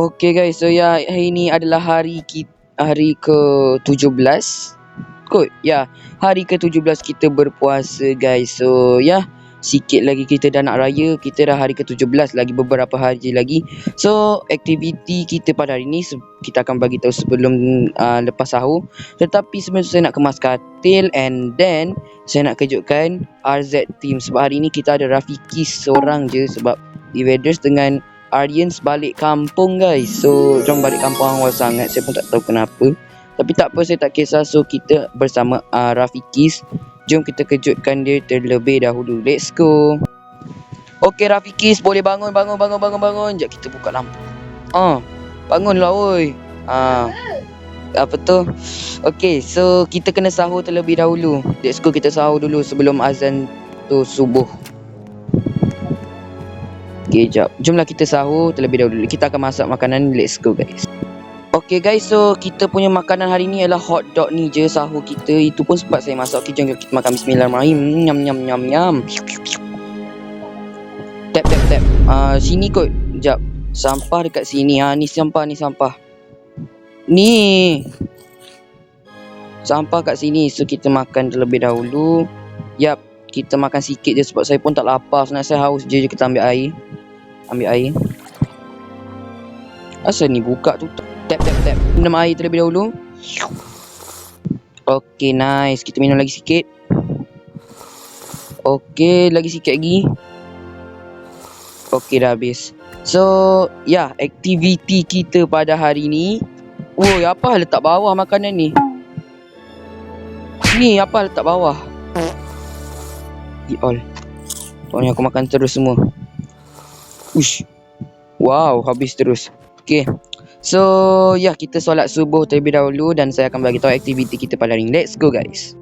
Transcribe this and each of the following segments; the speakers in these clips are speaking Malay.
Okay guys, so ya hari ni adalah hari ke-17 kot. Ya, hari ke-17 kita berpuasa guys. So ya, sikit lagi kita dah nak raya. Kita dah hari ke-17, lagi beberapa hari lagi. So aktiviti kita pada hari ni kita akan bagi tahu sebelum lepas sahur. Tetapi sebelum tu saya nak kemas katil, and then saya nak kejutkan RZ team. Sebab hari ni kita ada Rafiqis seorang je, sebab Evaders dengan Aryans balik kampung guys. So diorang balik kampung awal sangat. Saya pun tak tahu kenapa. Tapi tak apa, saya tak kisah. So kita bersama Rafiqis. Jom kita kejutkan dia terlebih dahulu. Let's go. Okay Rafiqis, boleh bangun. Sekejap kita buka lampu. Bangunlah woi. Apa tu? Okay, so kita kena sahur terlebih dahulu. Let's go, kita sahur dulu sebelum azan tu subuh. Okay, jomlah kita sahur terlebih dahulu. Kita akan masak makanan. Let's go guys. Okay guys, so kita punya makanan hari ni ialah hot dog ni je sahur kita. Itu pun sebab saya masak. Okay, jom kita makan. Bismillahirrahmanirrahim. Nyam. Tap. Sini kot. Sekejap. Sampah dekat sini. Ni sampah. Ni sampah kat sini. So kita makan terlebih dahulu. Yap, kita makan sikit je sebab saya pun tak lapar. Sebenarnya saya haus je. Kita ambil air. Asal ni buka tu. Tap. Minum air terlebih dahulu. Okay, nice. Kita minum lagi sikit. Okay, lagi sikit lagi. Okay, dah habis. So, ya, aktiviti kita pada hari ni. Woi, apa letak bawah makanan ni? Ni apa letak bawah? All. Soalnya aku makan terus semua. Ush. Wow, habis terus. Okay. So, ya, kita solat subuh terlebih dahulu dan saya akan bagi tahu aktiviti kita pada hari ni. Let's go guys.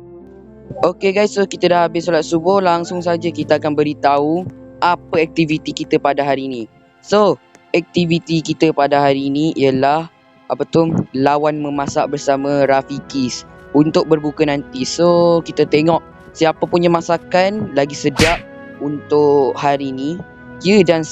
Okay guys, so kita dah habis solat subuh. Langsung saja kita akan beritahu apa aktiviti kita pada hari ni. So, aktiviti kita pada hari ni ialah lawan memasak bersama Rafiqis untuk berbuka nanti. So, kita tengok siapa punya masakan lagi sedap untuk hari ni. Ya, dan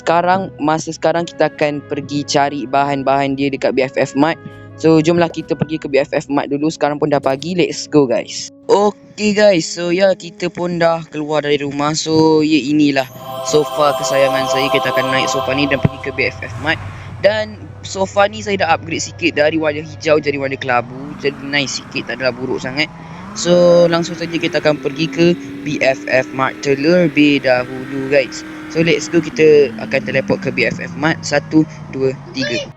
masa sekarang kita akan pergi cari bahan-bahan dia dekat BFF Mart. So, jomlah kita pergi ke BFF Mart dulu. Sekarang pun dah pagi. Let's go guys. Okay guys, so ya, kita pun dah keluar dari rumah. So, ya, inilah sofa kesayangan saya. Kita akan naik sofa ni dan pergi ke BFF Mart. Dan sofa ni saya dah upgrade sikit dari warna hijau jadi warna kelabu. Jadi nice sikit, tak adalah buruk sangat. So, langsung saja kita akan pergi ke BFF Mart terlebih dahulu guys. So, let's go, kita akan teleport ke BFF Mart. 1, 2, 3.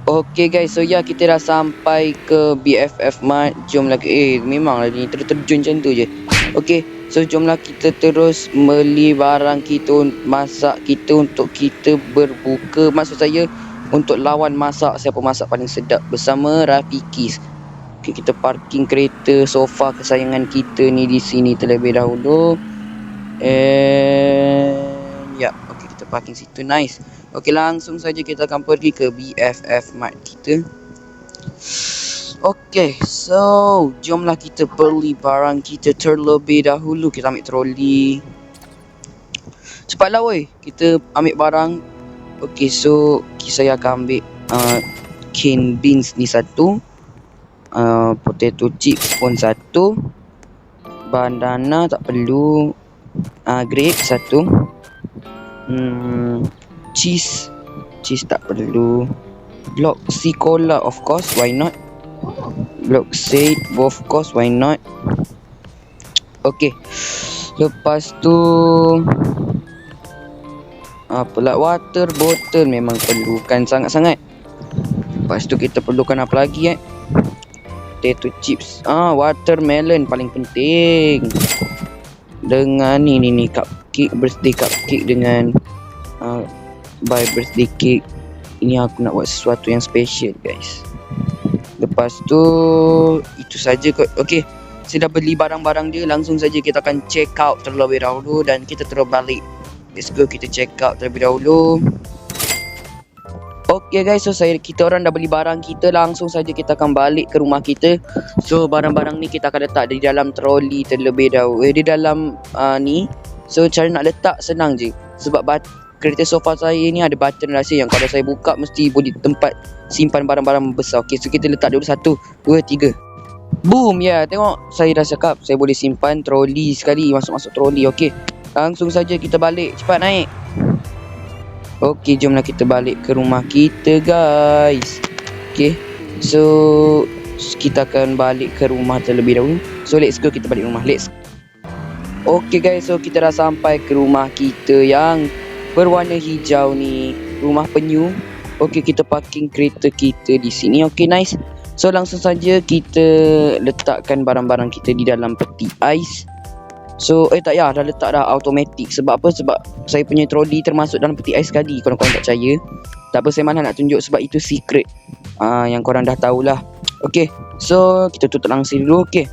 Okay guys, so ya, kita dah sampai ke BFF Mart. Jomlah memanglah ni terjun macam tu je. Okay, so jomlah kita terus beli barang kita, masak kita untuk kita berbuka. Maksud saya, untuk lawan masak siapa masak paling sedap bersama Rafiqis. Okay, kita parking kereta sofa kesayangan kita ni di sini terlebih dahulu. Ya, okay, kita parking situ. Nice. Okay, langsung saja kita akan pergi ke BFF Mart kita. Okay, so jomlah kita beli barang kita terlebih dahulu. Kita ambil troli. Cepatlah woi, kita ambil barang. Okay, so saya akan ambil cane beans ni satu. Potato chips pun satu. Bandana tak perlu. Grape satu. Cheese tak perlu. Block C cola of course, why not? Block C of course, why not? Okay, lepas tu apalah, water bottle memang perlukan sangat-sangat. Lepas tu kita perlukan apa lagi potato chips, watermelon paling penting. Dengan ni cupcake, birthday cupcake dengan buy birthday cake. Ini aku nak buat sesuatu yang special guys. Lepas tu itu saja kot. Okay, saya dah beli barang-barang dia. Langsung saja kita akan check out terlebih dahulu dan kita terus balik. Let's go, kita check out terlebih dahulu. Okay guys, so kita orang dah beli barang kita. Langsung saja kita akan balik ke rumah kita. So barang-barang ni kita akan letak di dalam troli terlebih dahulu. Di dalam ni. So cara nak letak senang je. Sebab kereta sofa saya ni ada button rahsia yang kalau saya buka mesti boleh tempat simpan barang-barang besar. Okay, so kita letak dulu 1, 2, 3. Boom, ya, tengok saya dah cakap saya boleh simpan troli sekali, masuk-masuk troli. Okay, langsung saja kita balik, cepat naik. Okay, jomlah kita balik ke rumah kita guys. Okay, so kita akan balik ke rumah terlebih dahulu. So let's go, kita balik rumah, let's. Okay guys, so kita dah sampai ke rumah kita yang berwarna hijau ni, rumah penyu. Okay, kita parking kereta kita di sini. Okay, nice. So langsung saja kita letakkan barang-barang kita di dalam peti ais. So tak ya, dah letak dah automatic. Sebab apa? Sebab saya punya troli termasuk dalam peti ais sekali. Korang-korang tak percaya, tak apa, saya mana nak tunjuk sebab itu secret. Yang korang dah tahulah. Okay, so kita tutup langsung dulu. Okay,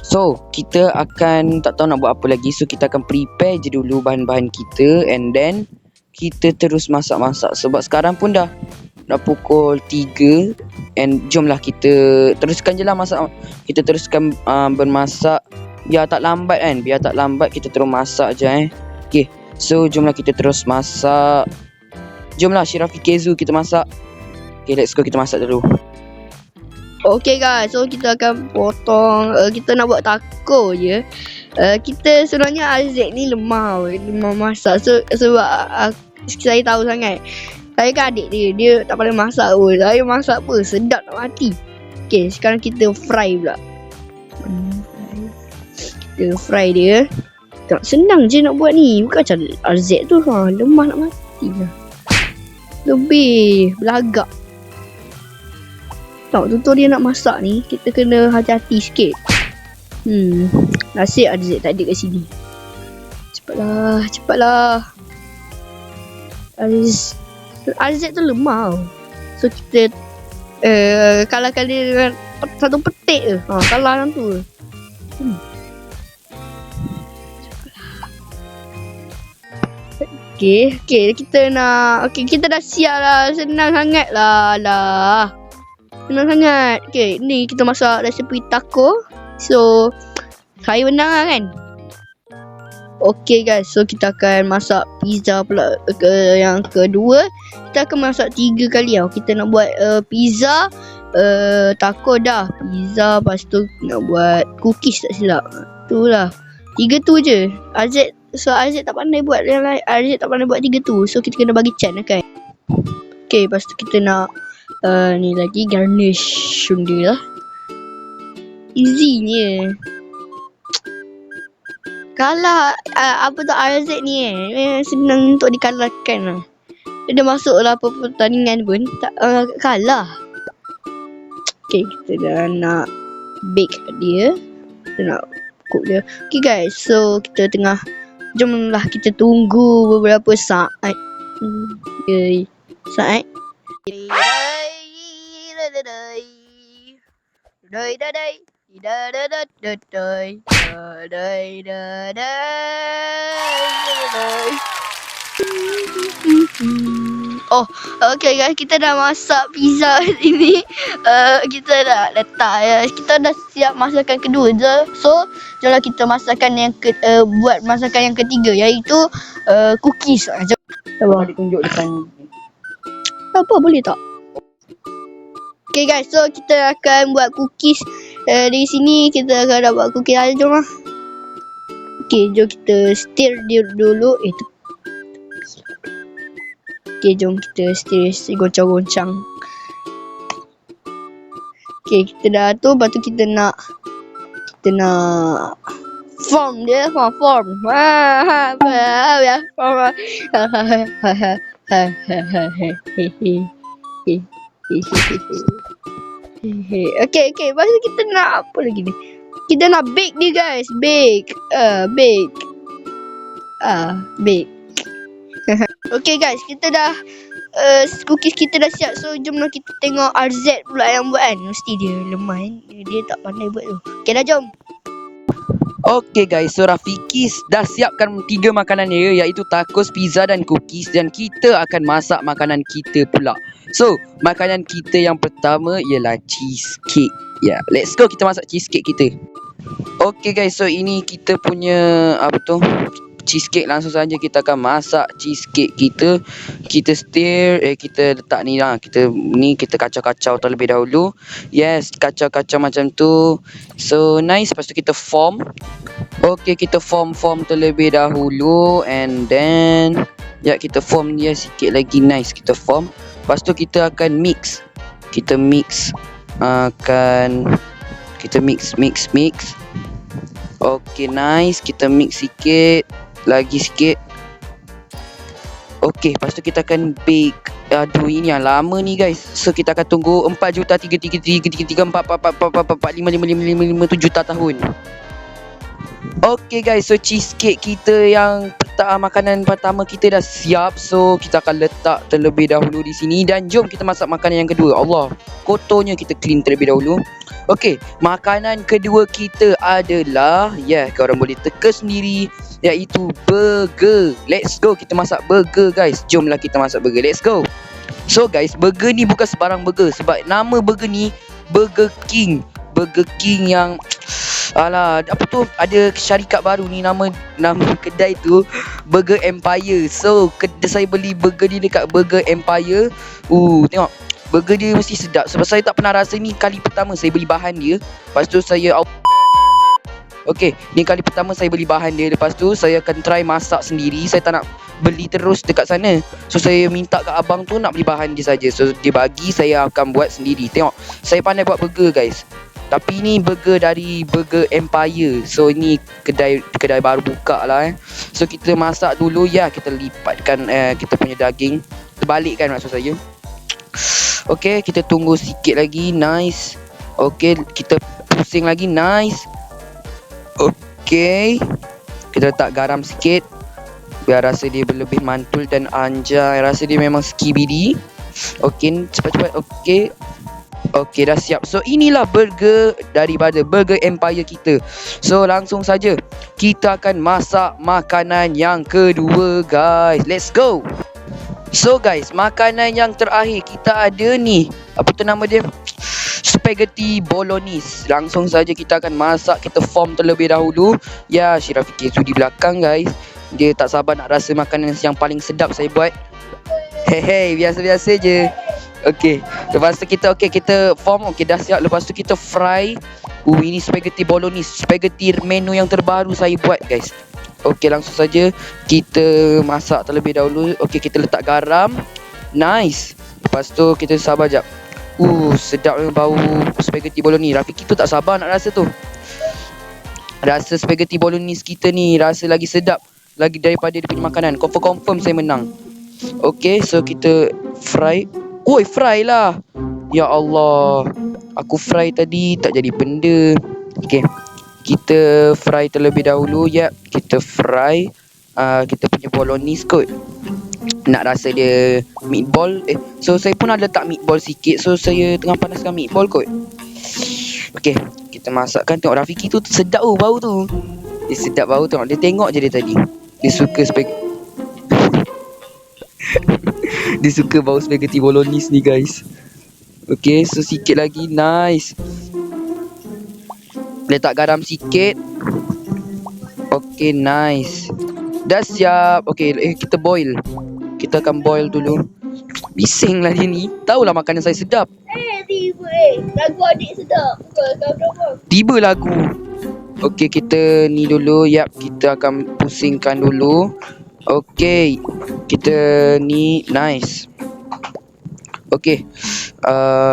so kita akan tak tahu nak buat apa lagi. So kita akan prepare je dulu bahan-bahan kita, and then kita terus masak-masak. Sebab sekarang pun dah pukul 3, and jomlah kita teruskan je lah masak. Kita teruskan bermasak, biar tak lambat kan. Biar tak lambat kita terus masak je Okay, so jomlah kita terus masak. Jomlah Shirafi Kezu kita masak. Okay, let's go, kita masak dulu. Okay guys, so kita akan potong. Kita nak buat taco je. Kita sebenarnya Azek ni lemah masak. So sebab saya tahu sangat. Saya kan adik dia tak pandai masak pun. Saya masak pun sedap nak mati. Okay, sekarang kita fry pula. Kita fry dia. Tak senang je nak buat ni. Bukan macam Azek tu, lemah nak mati lah. Lebih belagak. Tak, tutor dia nak masak ni, kita kena hati-hati sikit. Nasib Azek tak ada kat sini. Cepatlah. Azek tu lemah tau. So kita kalahkan dia dengan satu petik je. Kalah yang tu. Okay, kita nak. Okay, kita dah siap lah. Senang sangat lah. Senang sangat. Okay, ni kita masak resepi taco. So saya menang lah kan. Okay guys, so kita akan masak pizza pula yang kedua. Kita akan masak 3 kali tau. Kita nak buat pizza, taco dah. Pizza, lepas tu nak buat cookies tak silap. Itulah 3 tu je. Azek tak pandai buat yang lain. Azek tak pandai buat 3 tu. So kita kena bagi chance kan. Okay, lepas tu kita nak ni lagi garnish dia lah. Easynya. Kalah apa tu Azek ni senang untuk dikalahkan lah. Dia dah masuk lah pertandingan pun tak kalah. Okay, kita dah nak bake dia. Kita nak cook dia. Okay guys, so kita tengah, jomlah kita tunggu beberapa saat. Saat. Oh, okay guys, kita dah masak pizza ini. Kita dah letak ya. Kita dah siap masakan kedua je. So, jomlah kita masakan yang buat masakan yang ketiga, iaitu cookies. Jom. Apa ditunjuk depan? Apa boleh tak? Okay guys, so kita akan buat cookies. Di sini kita akan buat cookies aja, jom lah. Okay, jom kita stir dia dulu. Okay, jom kita stir, goncang-goncang. Okay, kita dah tu. Lepas tu kita nak form dia. Form. Okay. Lepas tu kita nak apa lagi ni? Kita nak bake dia guys. Bake. Okay guys, kita dah cookies kita dah siap. So jomlah kita tengok RZ pula yang buat kan. Mesti dia lemah kan. Dia tak pandai buat tu. Okay dah, jom. Okay guys, so Rafikis dah siapkan 3 makanan dia, iaitu tacos, pizza dan cookies. Dan kita akan masak makanan kita pula. So, makanan kita yang pertama ialah cheesecake. Ya, let's go, kita masak cheesecake kita. Okay guys, so ini kita punya apa tu, cheesecake. Langsung saja kita akan masak cheesecake kita. Kita stir, kita letak ni lah. Kita kacau-kacau terlebih dahulu. Yes, kacau-kacau macam tu. So nice. Lepas tu kita form. Okay, kita form terlebih dahulu. And then kita form dia sikit lagi. Nice, kita form. Lepas tu kita akan mix. Kita mix. Kita mix. Okay, nice. Kita mix sikit. Lagi sikit. Okay, lepas tu kita akan bake. Aduh, ini yang lama ni guys. So kita akan tunggu 4,333,334,4,5,5,5,5,5 juta tahun. Okay guys, so cheesecake kita yang makanan pertama kita dah siap. So kita akan letak terlebih dahulu di sini. Dan jom kita masak makanan yang kedua. Allah, kotornya kita clean terlebih dahulu. Okay, makanan kedua kita adalah, korang boleh teka sendiri, iaitu burger. Let's go, kita masak burger guys. Jomlah kita masak burger, let's go. So guys, burger ni bukan sebarang burger. Sebab nama burger ni Burger King. Burger King yang ada syarikat baru ni, nama kedai tu Burger Empire. So saya beli burger ni dekat Burger Empire. Tengok, burger dia mesti sedap. Sebab saya tak pernah rasa ni kali pertama saya beli bahan dia. Lepas tu ni kali pertama saya beli bahan dia. Lepas tu saya akan try masak sendiri. Saya tak nak beli terus dekat sana. So saya minta kat abang tu nak beli bahan dia saja. So dia bagi, saya akan buat sendiri. Tengok, saya pandai buat burger guys. Tapi ni burger dari Burger Empire. So ini kedai baru buka lah. So kita masak dulu. Kita lipatkan kita punya daging. Terbalikkan maksud saya. Okay, kita tunggu sikit lagi. Nice. Okay, kita pusing lagi. Nice. Okay, kita letak garam sikit biar rasa dia lebih mantul dan anjay. Rasa dia memang skibidi. Okay, cepat-cepat. Okay, dah siap. So inilah burger daripada Burger Empire kita. So langsung saja kita akan masak makanan yang kedua guys. Let's go. So guys, makanan yang terakhir kita ada ni, apa tu nama dia? Spaghetti Bolognese. Langsung saja kita akan masak. Kita form terlebih dahulu. Syirafiq tu di belakang guys. Dia tak sabar nak rasa makanan yang paling sedap saya buat. Biasa-biasa je. Okay, lepas tu kita form. Okay, dah siap. Lepas tu kita fry. Ini spaghetti bolognese, spaghetti menu yang terbaru saya buat guys. Okay, langsung saja kita masak terlebih dahulu. Okay, kita letak garam. Nice. Lepas tu kita sabar jap. Sedap bau spaghetti bolognese. Rafiq tu tak sabar nak rasa tu. Rasa spaghetti bolognese kita ni rasa lagi sedap lagi daripada dia punya makanan. Confirm saya menang. Okay, so kita fry. Fry lah. Ya Allah, aku fry tadi tak jadi benda. Okay, kita fry terlebih dahulu. Kita fry kita punya bolognese kot. Nak rasa dia meatball. So saya pun ada letak meatball sikit. So saya tengah panaskan meatball kot. Okay, kita masakkan. Tengok Rafiq tu sedap bau tu. Dia sedap bau. Tengok, dia tengok je dia tadi. Dia suka dia suka bau spaghetti bolognese ni guys. Okay, so sikit lagi. Nice. Letak garam sikit. Okay, nice. Dah siap. Okay, kita boil. Kita akan boil dulu. Bising lah dia ni. Tahulah makanan saya sedap. Tiba lagu adik sedap. Tiba lagu. Okay, kita ni dulu. Kita akan pusingkan dulu. Okay, kita ni. Nice. Okay,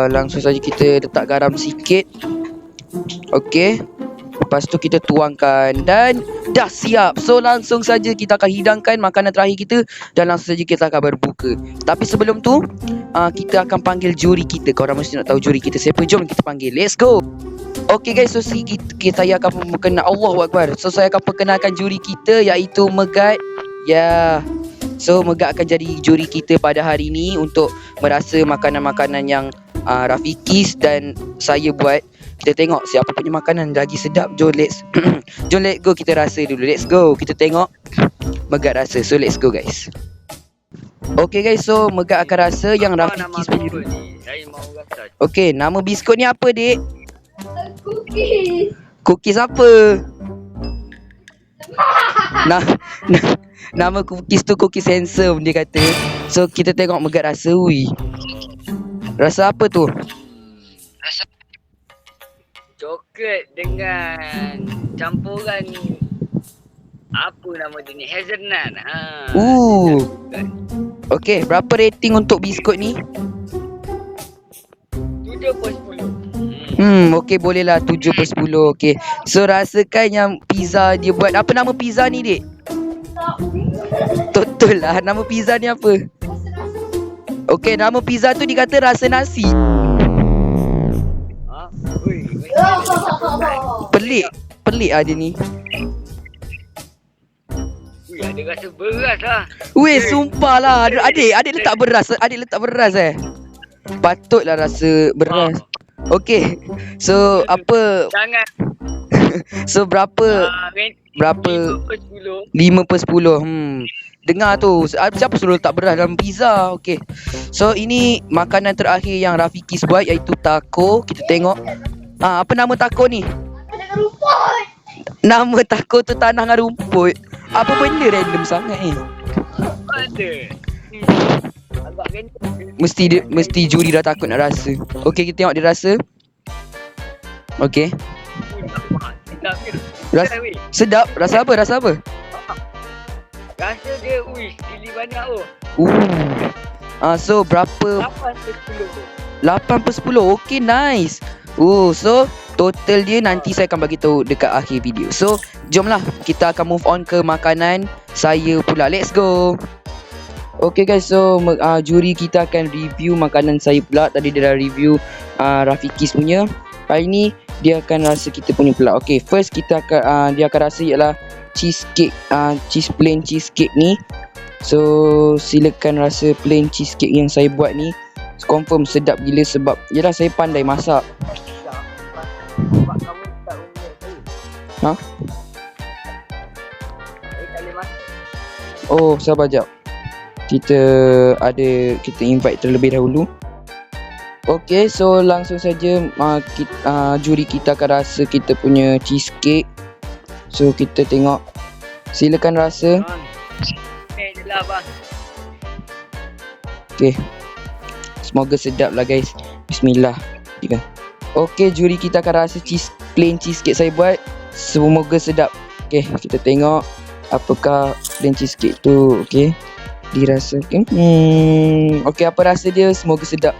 langsung saja kita letak garam sikit. Okay, lepas tu kita tuangkan dan dah siap. So langsung saja kita akan hidangkan makanan terakhir kita dan langsung saja kita akan berbuka. Tapi sebelum tu kita akan panggil juri kita. Korang mesti nak tahu juri kita siapa. Jom kita panggil. Let's go. Okay guys, so saya akan perkenalkan. Allahu Akbar. So saya akan perkenalkan juri kita, iaitu Megat. So Megat akan jadi juri kita pada hari ni untuk merasa makanan-makanan yang Rafiqis dan saya buat. Kita tengok siapa punya makanan lagi sedap. Jom let's go, kita rasa dulu. Let's go, kita tengok Megat rasa. So let's go guys. Okay guys, so Megat akan rasa yang Rafiqis punya dulu. Okay, nama biskut ni apa dik? Cookies. Cookies apa? Nah, nama cookies tu cookies handsome dia kata. So kita tengok Megat rasa. Ui. Rasa apa tu? Coklat dengan campuran apa nama dia ni? Hazelnut. Okay, berapa rating untuk biskut ni? 7/10. Okay, bolehlah 7/10. Okay. So rasakan yang pizza dia buat. Apa nama pizza ni, Dek? Betul lah, nama pizza ni apa? Okay, nama pizza tu dikata rasa nasi. Pelik lah dia ni. Ada rasa beras lah. Weh, sumpah lah. Adik letak beras. Adik letak beras Patutlah rasa beras. Okay. So apa? Jangan. So berapa? 5/10. Dengar tu. Siapa suruh letak beras dalam pizza? Okay. So ini makanan terakhir yang Rafikis buat, iaitu taco. Kita tengok. Apa nama taco ni? Nama taco tu tanah dengan rumput. Apa benda random sangat ni? Ada. Agak random. Mesti juri dah takut nak rasa. Okay, kita tengok dia rasa. Okay. Sedap. Rasa apa? Rasa dia gili banyak tu. So berapa? 8/10. Okay, nice. So total dia nanti saya akan bagi tahu dekat akhir video. So jomlah kita akan move on ke makanan saya pula. Let's go. Okay guys, so juri kita akan review makanan saya pula. Tadi dia dah review Rafikis punya. Hari ni dia akan rasa kita punya pula. Okay, first kita akan dia akan rasa ialah cheesecake, plain cheesecake ni. So silakan rasa plain cheesecake yang saya buat ni. Confirm sedap gila sebab yalah saya pandai masak. Oh, sabar jap. Kita invite terlebih dahulu. Okay, so langsung saja juri kita akan rasa kita punya cheesecake. So kita tengok. Silakan rasa. Okay. Semoga sedap lah guys. Bismillah. Okay, juri kita akan rasa plain cheesecake saya buat. Semoga sedap. Okay, kita tengok apakah plain cheesecake tu. Okay, dirasa. Okay, apa rasa dia? Semoga sedap.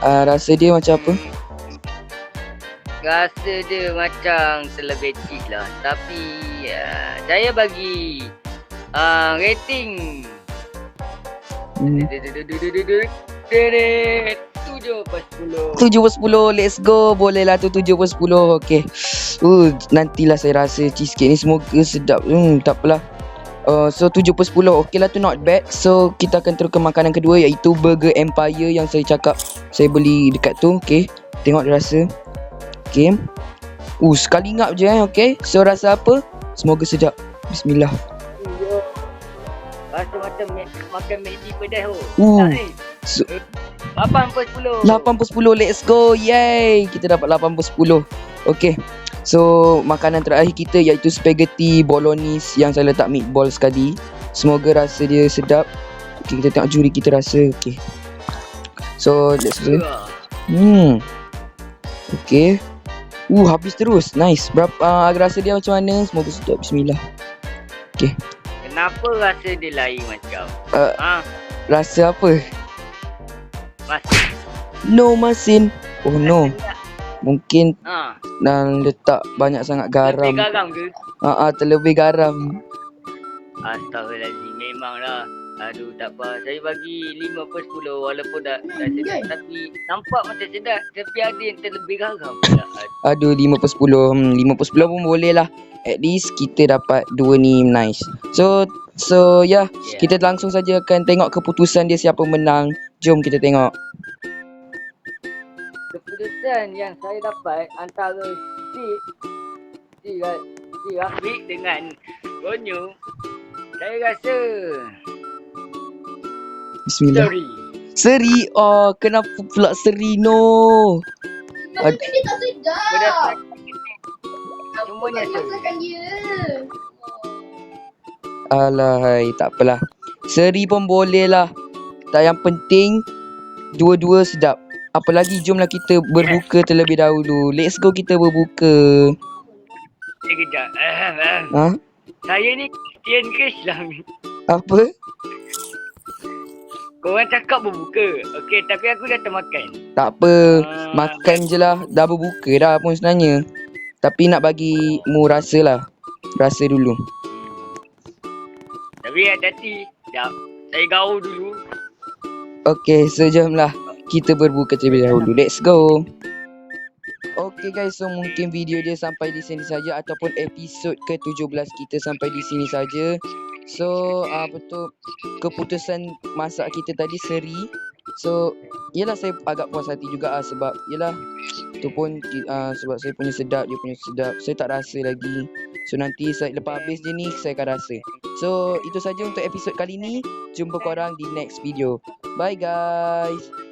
Rasa dia macam apa? Rasa dia macam terlebih cheese lah. Tapi saya bagi rating 7/10. Let's go. Boleh lah tu 7/10. Okay. Nantilah saya rasa cheesecake ni. Semoga sedap. Tak apalah. So 7/10. Okay lah tu, not bad. So kita akan terus ke makanan kedua, iaitu Burger Empire yang saya cakap saya beli dekat tu. Okay, tengok dia rasa. Okay. Sekali ngap je Okay. So rasa apa? Semoga sedap. Bismillah. Rasa macam makan McD pedas tu. 8/10. 8/10. Let's go. Yay. Kita dapat 8/10. Okay. So makanan terakhir kita iaitu spaghetti bolognese yang saya letak meatball sekali. Semoga rasa dia sedap. Okay, kita tengok juri kita rasa. Okay. So let's go. Okay. Habis terus. Nice. Berapa rasa dia macam mana? Semoga sedap. Bismillah. Okay. Kenapa rasa dia lain macam? Rasa apa? Masin. No masin. Oh no. Mungkin dan letak banyak sangat garam. Terlebih garam ke? Terlebih garam. Astaghfirullahaladzim. Memanglah. Aduh, tak apa. Saya bagi 5/10 walaupun dah sedap. Tapi nampak macam sedap. Tapi ada yang terlebih garam pula. Aduh, 5/10. 5/10 pun boleh lah. At least kita dapat 2 ni nice. So yeah. Kita langsung saja akan tengok keputusan dia siapa menang. Jom kita tengok. Keputusan yang saya dapat antara si Rafiq dengan Gonyo, saya rasa Bismillah. Seri. Kenapa pula Seri? No. Tapi dia tak sedap. Semuanya masakan dia. Alahai, tak apalah. Seri pun boleh lah. Tak, yang penting dua-dua sedap. Apalagi jomlah kita berbuka terlebih dahulu. Let's go kita berbuka. Sekejap. Ha? Saya ni Kristian ke Islam ni? Apa? Korang cakap berbuka. Okey, tapi aku dah termakan. Tak apa. Makan je lah. Dah berbuka dah pun sebenarnya. Tapi nak bagi mu rasa lah. Rasa dulu. Tapi hati-hati. Sekejap. Saya gaul dulu. Okay, so jomlah kita berbuka terlebih dahulu. Let's go. Okay guys, so mungkin video dia sampai di sini saja ataupun episod ke-17 kita sampai di sini saja. So apa tu, keputusan masak kita tadi seri. So yelah, saya agak puas hati juga sebab yelah tu pun sebab saya punya sedap, dia punya sedap. Saya tak rasa lagi. So nanti lepas habis je ni saya akan rasa. So itu saja untuk episod kali ni. Jumpa korang di next video. Bye guys.